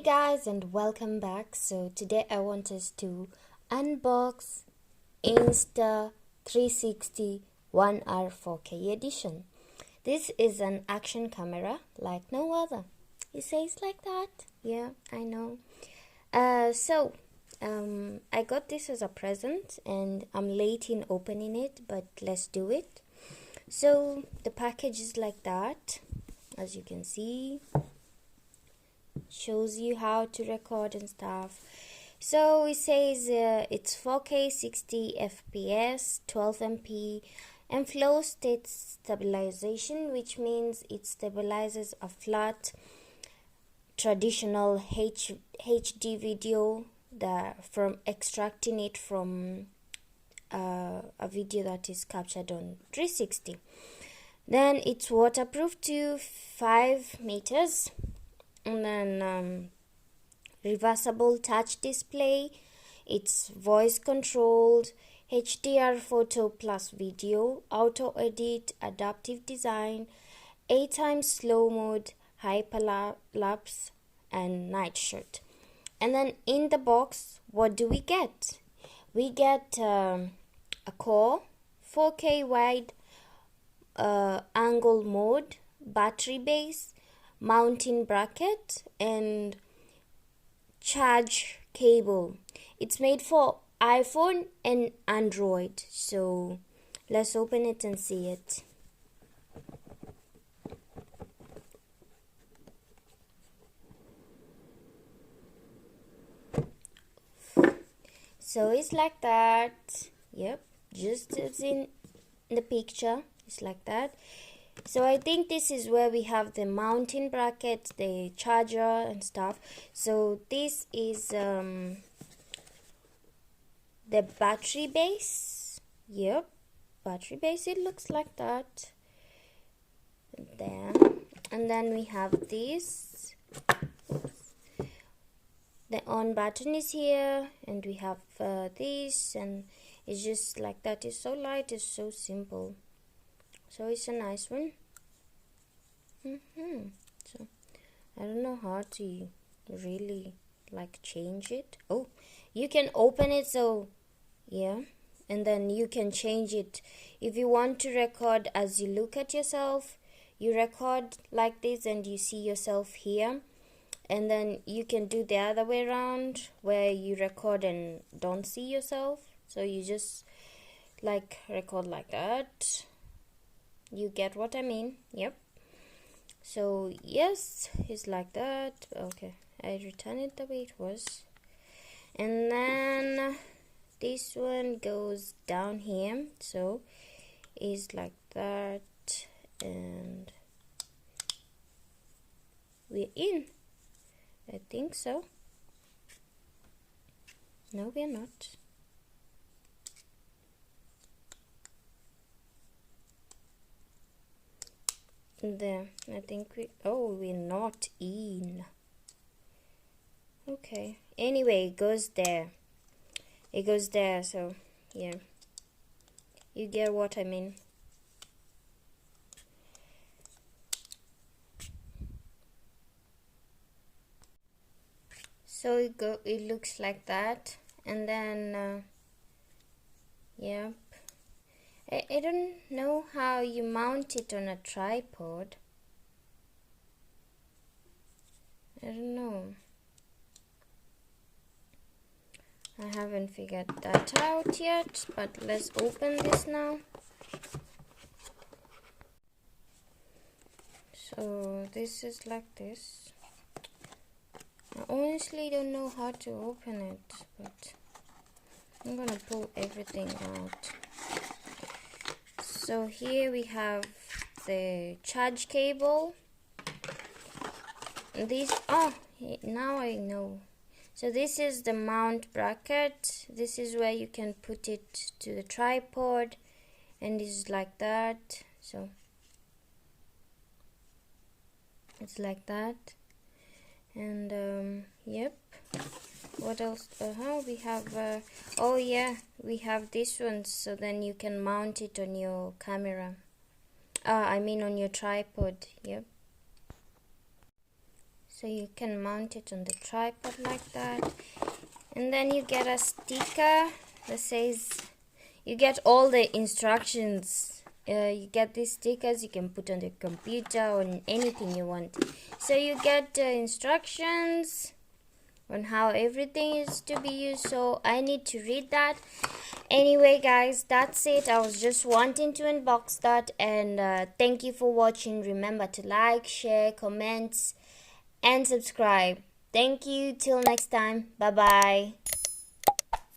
guys, and welcome back. So today I want us to unbox Insta360 ONE R 4K edition. This is an action camera like no other. It says like that. Yeah, I know. I got this as a present and I'm late in opening it, but let's do it. So the package is like that, as you can see. Shows you how to record and stuff. So it says it's 4K 60 FPS 12 MP and flow state stabilization, which means it stabilizes a flat traditional HD video from extracting it from a video that is captured on 360. Then it's waterproof to 5 meters. And then reversible touch display. It's voice controlled, HDR photo plus video, auto edit, adaptive design, 8x slow mode, hyperlapse, and night shot. And then in the box, what do we get? We get a core, 4K wide angle mode, battery base, mounting bracket, and charge cable. It's made for iPhone and Android. So let's open it and see it. So it's like that. Yep, just as in the picture, it's like that. So I think this is where we have the mounting bracket, the charger and stuff. So this is the battery base. Yep, battery base, it looks like that. There. And then we have this. The on button is here, and we have this, and it's just like that. It's so light, it's so simple. So it's a nice one. So I don't know how to really change it. Oh, you can open it, so yeah, and then you can change it. If you want to record as you look at yourself, you record like this and you see yourself here. And then you can do the other way around, where you record and don't see yourself. So you just record like that. You get what I mean? Yep. So yes, it's like that. Okay, I return it the way it was. And then this one goes down here, so it's like that, and we're in. I think so. No, we're not. There, I think we're not in. Okay, anyway, it goes there, so yeah, you get what I mean. So it looks like that, and then yep. I don't know how you mount it on a tripod. I don't know. I haven't figured that out yet, but let's open this now. So this is like this. I honestly don't know how to open it, but I'm gonna pull everything out. So here we have the charge cable. Now I know. So this is the mount bracket. This is where you can put it to the tripod, and it's like that. So it's like that. And yep. What else? We have oh yeah, we have this one, so then you can mount it on your camera. I mean on your tripod. Yep. so you can mount it on the tripod like that. And then you get a sticker that says, you get all the instructions. You get these stickers you can put on the computer or on anything you want. So you get instructions on how everything is to be used, so I need to read that. Anyway guys, that's it. I was just wanting to unbox that, and thank you for watching. Remember to like, share, comment and subscribe. Thank you. Till next time. Bye bye.